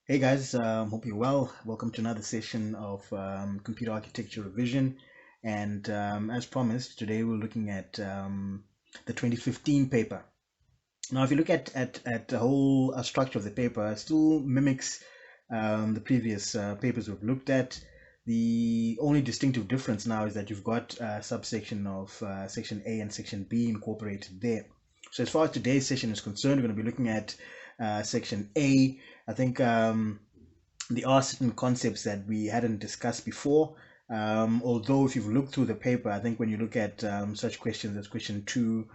Hey guys, hope you're well. Welcome to another session of Computer Architecture Revision. And as promised, today we're looking at the 2015 paper. Now, if you look at the whole structure of the paper, it still mimics the previous papers we've looked at. The only distinctive difference now is that you've got a subsection of Section A and Section B incorporated there. So as far as today's session is concerned, we're going to be looking at Section A. I think there are certain concepts that we hadn't discussed before. Although if you've looked through the paper, I think when you look at such questions as question 2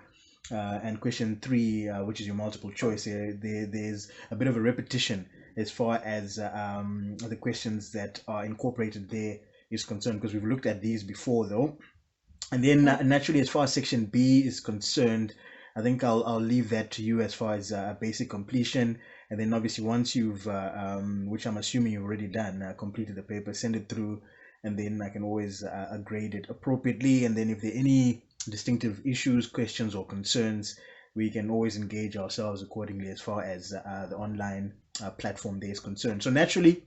and question 3, which is your multiple choice, there's a bit of a repetition as far as the questions that are incorporated there is concerned, because we've looked at these before though. And then naturally, as far as section B is concerned, I think I'll leave that to you as far as basic completion. And then obviously once you've, which I'm assuming you've already done, completed the paper, send it through, and then I can always grade it appropriately. And then if there are any distinctive issues, questions, or concerns, we can always engage ourselves accordingly as far as the online platform there is concerned. So naturally,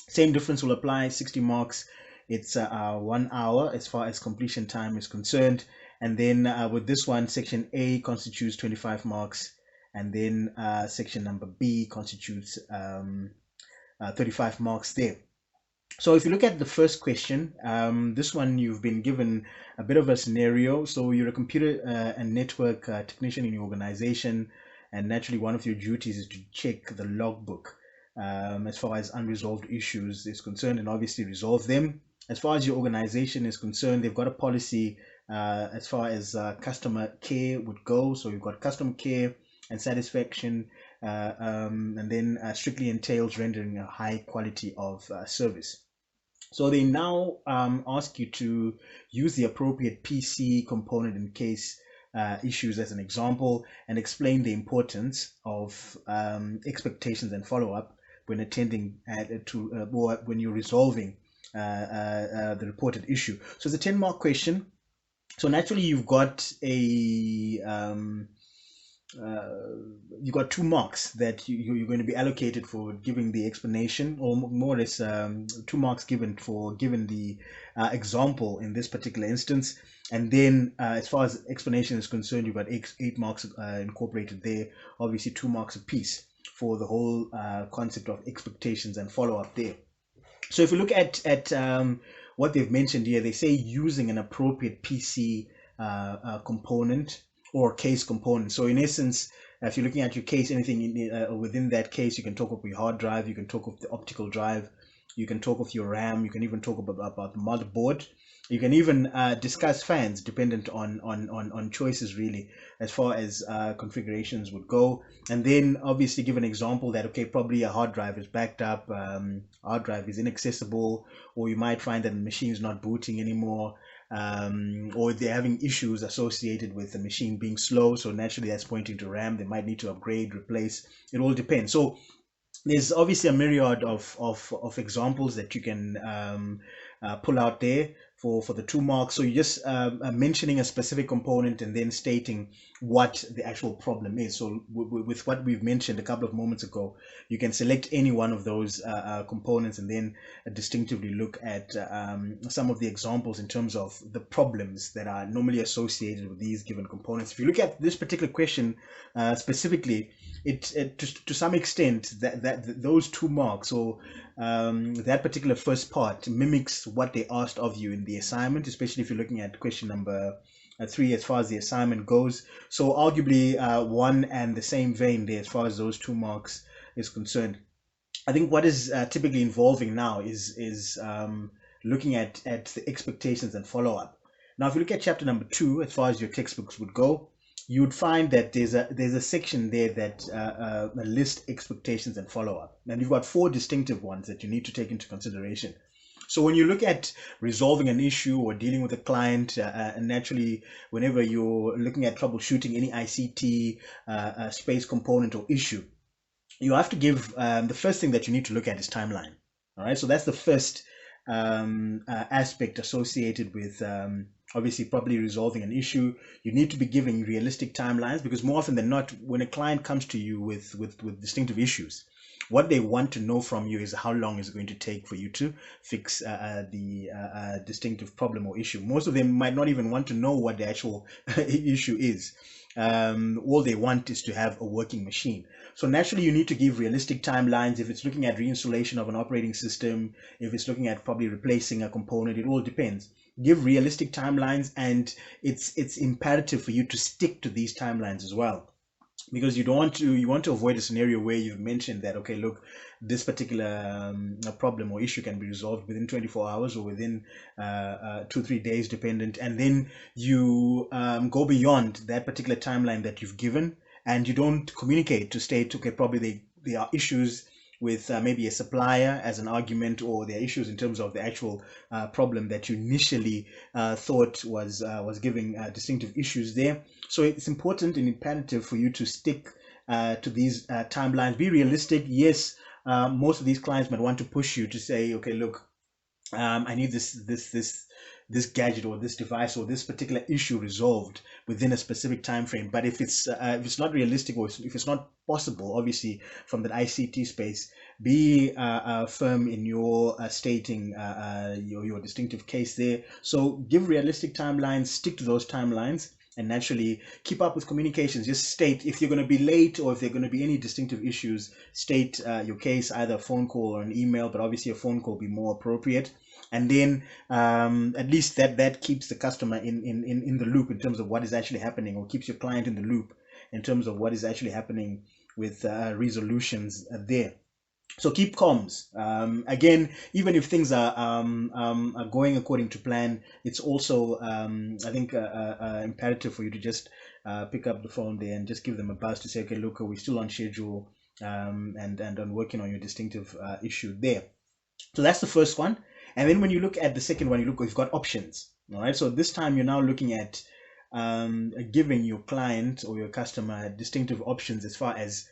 same difference will apply. 60 marks. It's 1 hour as far as completion time is concerned. And then with this one, section A constitutes 25 marks. And then section number B constitutes 35 marks there. So if you look at the first question, this one you've been given a bit of a scenario. So you're a computer and network technician in your organization, and naturally one of your duties is to check the logbook as far as unresolved issues is concerned, and obviously resolve them. As far as your organization is concerned, they've got a policy as far as customer care would go. So you've got customer care and satisfaction, and then strictly entails rendering a high quality of service. So they now ask you to use the appropriate PC component in case issues as an example, and explain the importance of expectations and follow-up when attending or when you're resolving the reported issue. So it's a 10-mark question. So naturally you've got you've got 2 marks that you're going to be allocated for giving the explanation, or more or less 2 marks given for giving the example in this particular instance. And then as far as explanation is concerned, you've got 8 marks incorporated there, obviously 2 marks apiece for the whole concept of expectations and follow-up there. So if you look at what they've mentioned here, they say using an appropriate PC component or case component. So in essence, if you're looking at your case, anything within that case, you can talk of your hard drive, you can talk of the optical drive, you can talk of your RAM, you can even talk about the motherboard. You can even discuss fans dependent on choices really, as far as configurations would go. And then obviously give an example that, okay, probably a hard drive is backed up, hard drive is inaccessible, or you might find that the machine is not booting anymore, or they're having issues associated with the machine being slow. So naturally that's pointing to RAM. They might need to upgrade, replace. It all depends. So there's obviously a myriad of examples that you can pull out there for the 2 marks. So you're just mentioning a specific component and then stating what the actual problem is. So with what we've mentioned a couple of moments ago, you can select any one of those components and then distinctively look at some of the examples in terms of the problems that are normally associated with these given components. If you look at this particular question specifically, it to some extent that those 2 marks, or that particular first part, mimics what they asked of you in the assignment, especially if you're looking at question number 3 as far as the assignment goes. So arguably one and the same vein there as far as those 2 marks is concerned. I think what is typically involving now is looking at the expectations and follow-up. Now, if you look at chapter number 2, as far as your textbooks would go, you would find that there's a section there that lists expectations and follow-up, and you've got 4 distinctive ones that you need to take into consideration. So when you look at resolving an issue or dealing with a client, and naturally whenever you're looking at troubleshooting any ICT space component or issue, you have to give the first thing that you need to look at is timeline. All right, so that's the first aspect associated with obviously properly resolving an issue. You need to be giving realistic timelines, because more often than not, when a client comes to you with distinctive issues, What they want to know from you is how long is it going to take for you to fix the distinctive problem or issue. Most of them might not even want to know what the actual issue is. All they want is to have a working machine. So naturally, you need to give realistic timelines. If it's looking at reinstallation of an operating system, if it's looking at probably replacing a component, it all depends. Give realistic timelines, and it's imperative for you to stick to these timelines as well, because you want to avoid a scenario where you've mentioned that, okay, look, this particular problem or issue can be resolved within 24 hours or within 2-3 days dependent, and then you go beyond that particular timeline that you've given, and you don't communicate to state, okay, probably there are issues with maybe a supplier as an argument, or there are issues in terms of the actual problem that you initially thought was giving distinctive issues there. So it's important and imperative for you to stick to these timelines. Be realistic. Yes, most of these clients might want to push you to say, okay, look, I need this gadget or this device or this particular issue resolved within a specific time frame. But if it's not realistic, or if it's not possible, obviously from the ICT space, be firm in your stating your distinctive case there. So give realistic timelines, stick to those timelines, and naturally keep up with communications. Just state if you're going to be late, or if there are going to be any distinctive issues. State your case, either a phone call or an email, but obviously a phone call will be more appropriate. And then at least that keeps the customer in the loop in terms of what is actually happening, or keeps your client in the loop in terms of what is actually happening with resolutions there. So keep comms. Again, even if things are going according to plan, it's also I think imperative for you to just pick up the phone there and just give them a buzz to say, okay, look, we're still on schedule, and on working on your distinctive issue there. So that's the first one. And then when you look at the second one, you've got options. All right. So this time you're now looking at giving your client or your customer distinctive options as far as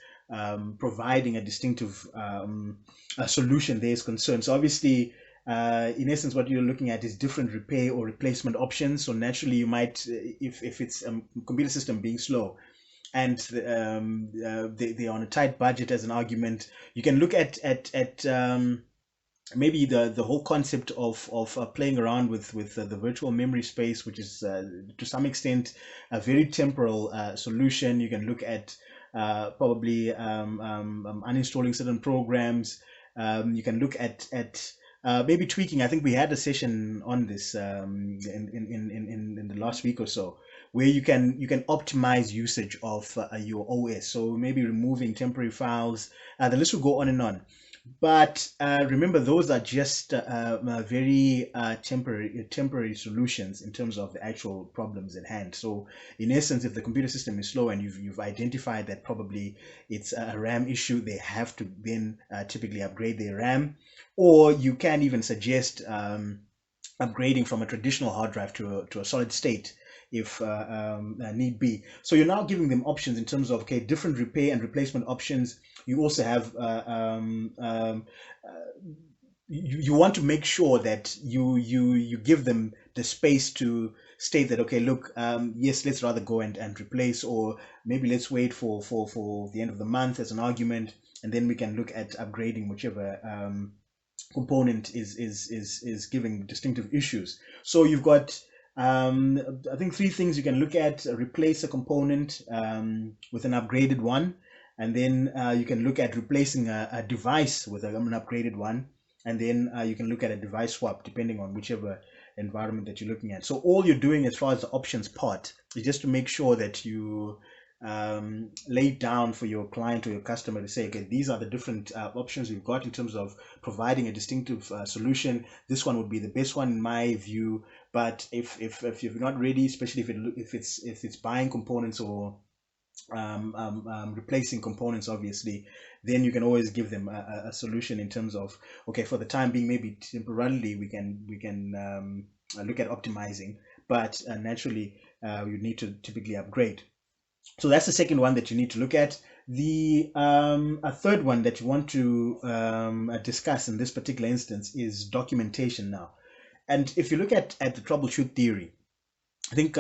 providing a distinctive a solution there is concerned. So obviously, in essence, what you're looking at is different repair or replacement options. So naturally, you might, if it's a computer system being slow, and they're on a tight budget as an argument, you can look at maybe the whole concept of playing around with the virtual memory space, which is to some extent a very temporal solution. You can look at probably uninstalling certain programs. You can look at maybe tweaking. I think we had a session on this in the last week or so, where you can optimize usage of your OS. So maybe removing temporary files. The list will go on and on. But remember, those are just very temporary solutions in terms of the actual problems at hand. So, in essence, if the computer system is slow and you've identified that probably it's a RAM issue, they have to then typically upgrade their RAM, or you can even suggest upgrading from a traditional hard drive to a solid state if need be. So you're now giving them options in terms of, okay, different repair and replacement options. You also have you want to make sure that you give them the space to state that, okay, look, yes, let's rather go and replace, or maybe let's wait for the end of the month as an argument, and then we can look at upgrading whichever component is giving distinctive issues. So you've got I think 3 things you can look at: replace a component with an upgraded one, and then you can look at replacing a device with an upgraded one, and then you can look at a device swap depending on whichever environment that you're looking at. So all you're doing as far as the options part is just to make sure that you lay down for your client or your customer to say, okay, these are the different options we've got in terms of providing a distinctive solution. This one would be the best one in my view. But if you're not ready, especially if it's buying components or replacing components, obviously, then you can always give them a solution in terms of, okay, for the time being, maybe temporarily we can look at optimizing, but naturally you need to typically upgrade. So that's the second one that you need to look at. The a third one that you want to discuss in this particular instance is documentation now. And if you look at the troubleshoot theory, I think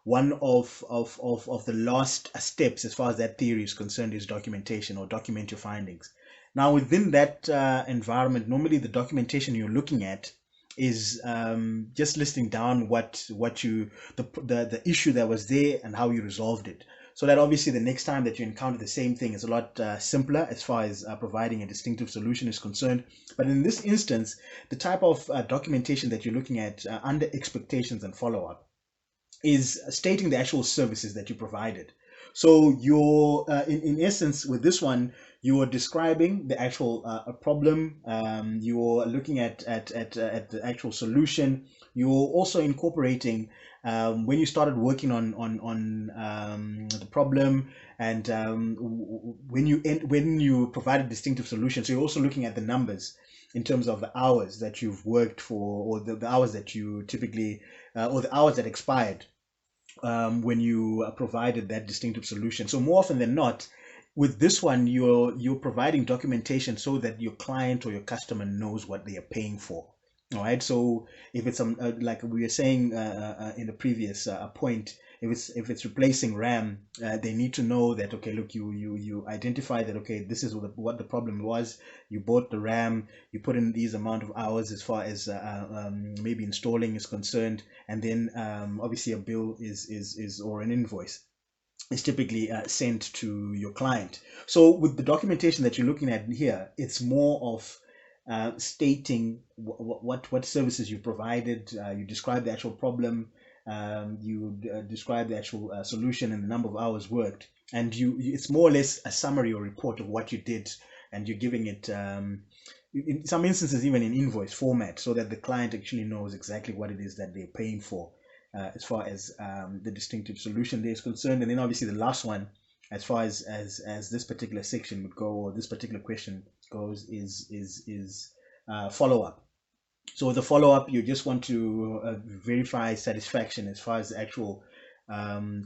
one of the last steps as far as that theory is concerned is documentation, or document your findings. Now, within that environment, normally the documentation you're looking at is just listing down what you the issue that was there and how you resolved it. So that obviously the next time that you encounter the same thing is a lot simpler as far as providing a distinctive solution is concerned. But in this instance, the type of documentation that you're looking at under expectations and follow-up is stating the actual services that you provided. So you're, in essence, with this one, you are describing the actual problem. You're looking at the actual solution. You're also incorporating when you started working on the problem, and when you provide a distinctive solution. So you're also looking at the numbers in terms of the hours that you've worked for, or the hours that you typically, or the hours that expired when you provided that distinctive solution. So more often than not, with this one, you're providing documentation so that your client or your customer knows what they are paying for. All right. So if it's like we were saying in the previous point, if it's replacing RAM, they need to know that, okay, look, you identify that, okay, this is what the problem was. You bought the RAM, you put in these amount of hours as far as maybe installing is concerned, and then obviously a bill is or an invoice is typically sent to your client. So with the documentation that you're looking at here, it's more of stating what services you provided. You describe the actual problem. You describe the actual solution and the number of hours worked, and it's more or less a summary or report of what you did, and you're giving it in some instances even in invoice format, so that the client actually knows exactly what it is that they're paying for as far as the distinctive solution there is concerned. And then obviously the last one, as far as this particular section would go, or this particular question goes, is follow up. So with the follow up, you just want to verify satisfaction as far as the actual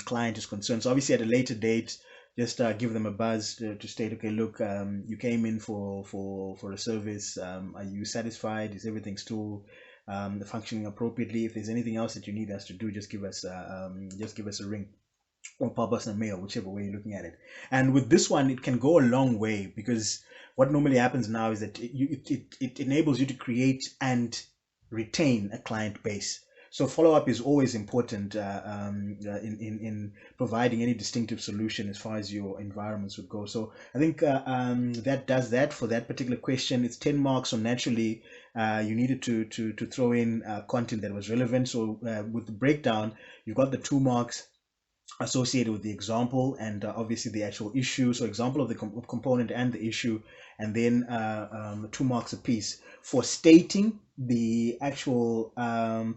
client is concerned. So obviously at a later date, just give them a buzz to state, okay, look, you came in for a service. Are you satisfied? Is everything still functioning appropriately? If there's anything else that you need us to do, just give us a ring or pop us a mail, whichever way you're looking at it. And with this one, it can go a long way, because what normally happens now is that it enables you to create and retain a client base. So follow-up is always important in providing any distinctive solution as far as your environments would go. So I think that does that for that particular question. It's 10 marks, so naturally you needed to throw in content that was relevant. So with the breakdown, you've got the 2 marks associated with the example, and obviously the actual issue. So example of the component and the issue, and then 2 marks a piece for stating the actual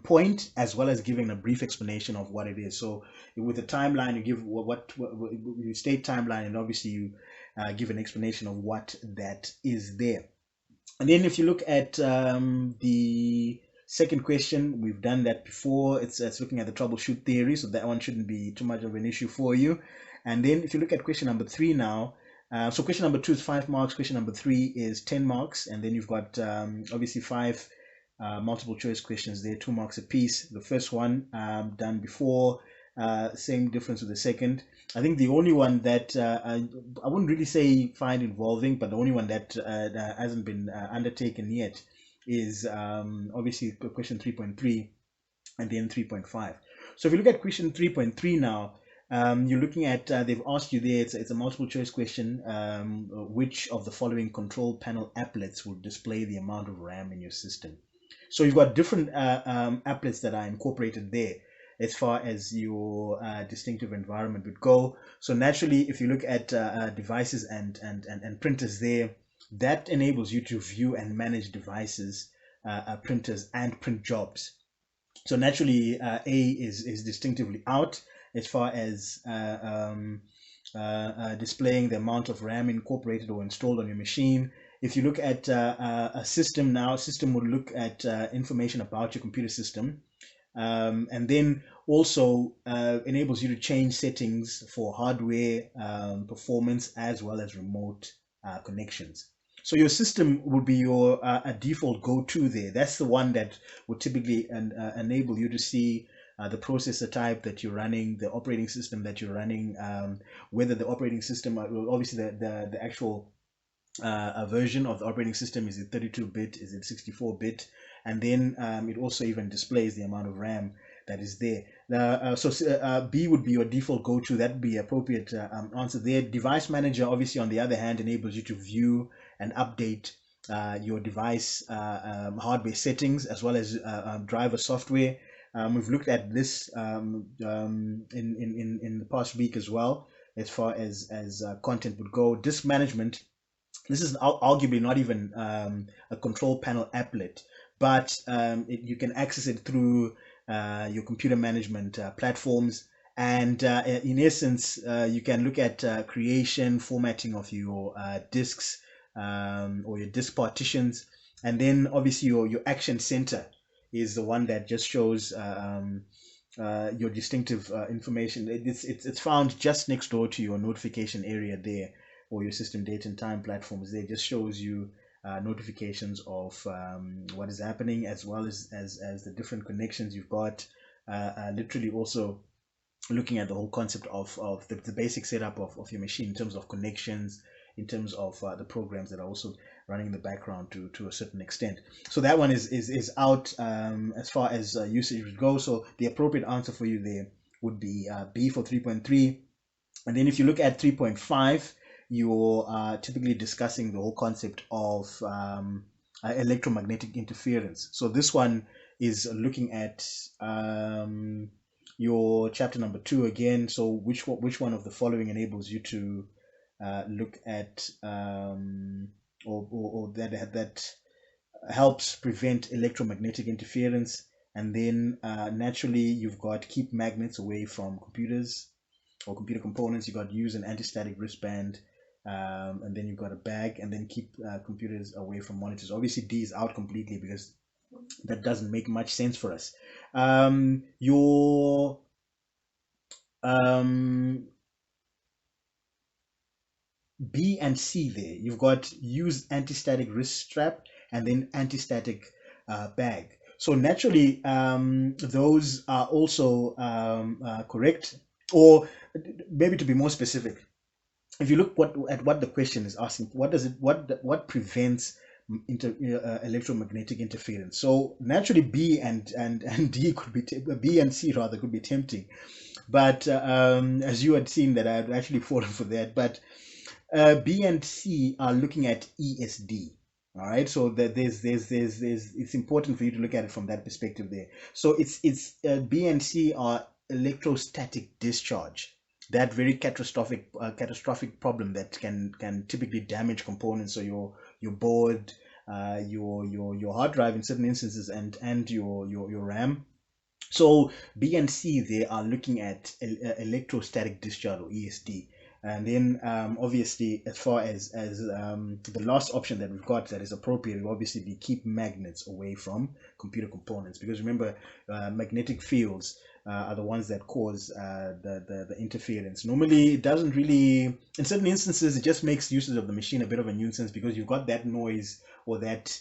point, as well as giving a brief explanation of what it is. So with the timeline, you give what you state timeline, and obviously you give an explanation of what that is there. And then if you look at the second question, we've done that before. It's looking at the troubleshoot theory, so that one shouldn't be too much of an issue for you. And then if you look at question number 3 now, so question number 2 is 5 marks, question number 3 is 10 marks, and then you've got obviously 5 multiple choice questions there, 2 marks a piece. The first one done before, same difference with the second. I think the only one that I wouldn't really say find involving, but the only one that hasn't been undertaken yet is obviously question 3.3 and then 3.5. So if you look at question 3.3 now, you're looking at, they've asked you there, it's a multiple choice question, which of the following control panel applets will display the amount of RAM in your system. So you've got different applets that are incorporated there as far as your distinctive environment would go. So naturally, if you look at devices and printers there, that enables you to view and manage devices, printers, and print jobs. So naturally, A is distinctively out as far as displaying the amount of RAM incorporated or installed on your machine. If you look at a system now, system would look at information about your computer system, and then also enables you to change settings for hardware performance as well as remote connections. So your system would be your a default go-to there. That's the one that would typically enable you to see the processor type that you're running, the operating system that you're running, whether the operating system, obviously the actual a version of the operating system, is it 32-bit, is it 64-bit, and then it also even displays the amount of RAM that is there. B would be your default go-to. That would be appropriate answer there. Device manager, obviously, on the other hand, enables you to view and update your device hardware settings as well as driver software. We've looked at this in the past week as well, as far as content would go. Disk management, this is arguably not even a control panel applet, but you can access it through your computer management platforms. And in essence, you can look at creation, formatting of your disks or your disk partitions. And then obviously your action center is the one that just shows your distinctive information. It's found just next door to your notification area there, or your system date and time platforms there. It just shows you notifications of what is happening, as well as the different connections you've got. Literally also looking at the whole concept of the basic setup of your machine in terms of connections, in terms of the programs that are also running in the background to a certain extent. So that one is out as far as usage would go. So the appropriate answer for you there would be B for 3.3. And then if you look at 3.5, you're typically discussing the whole concept of electromagnetic interference. So this one is looking at your chapter number 2 again. So which one of the following enables you to look at or that helps prevent electromagnetic interference? And then naturally you've got keep magnets away from computers or computer components. You got use an anti-static wristband, and then you've got a bag, and then keep computers away from monitors. Obviously D is out completely because that doesn't make much sense for us. Your B and C there, you've got use anti-static wrist strap and then anti-static bag. So naturally those are also correct, or maybe to be more specific, if you look at what the question is asking, what prevents electromagnetic interference? So naturally B and D could be B and C rather could be tempting, but as you had seen that I had actually fallen for that. But B and C are looking at ESD. All right, so that there's it's important for you to look at it from that perspective there. So it's B and C are electrostatic discharge, that very catastrophic problem that can typically damage components. So your board, your hard drive in certain instances, and your RAM. So B and C, they are looking at electrostatic discharge, or ESD. And then obviously, as far as the last option that we've got that is appropriate will obviously be keep magnets away from computer components, because remember, magnetic fields are the ones that cause the interference. Normally it doesn't really, in certain instances it just makes usage of the machine a bit of a nuisance, because you've got that noise, or that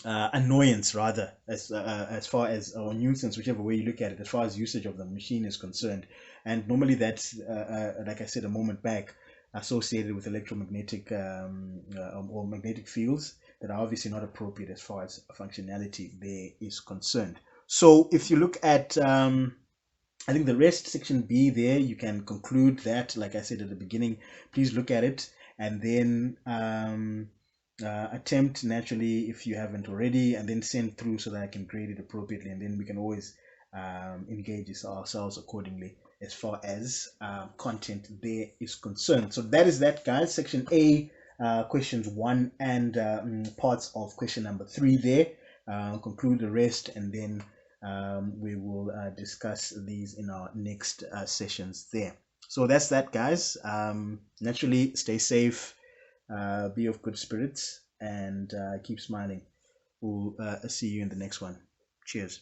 annoyance rather, as far as, or nuisance, whichever way you look at it, as far as usage of the machine is concerned. And normally that's like I said a moment back, associated with electromagnetic or magnetic fields that are obviously not appropriate as far as functionality there is concerned. So if you look at I think the rest, section B there, you can conclude that, like I said at the beginning, please look at it and then attempt naturally if you haven't already, and then send through so that I can grade it appropriately, and then we can always engage ourselves accordingly as far as content there is concerned. So that is that, guys. Section A, questions 1 and parts of question number 3 there. Conclude the rest, and then we will discuss these in our next sessions there. So that's that, guys. Naturally, stay safe, be of good spirits, and keep smiling. We'll see you in the next one. Cheers.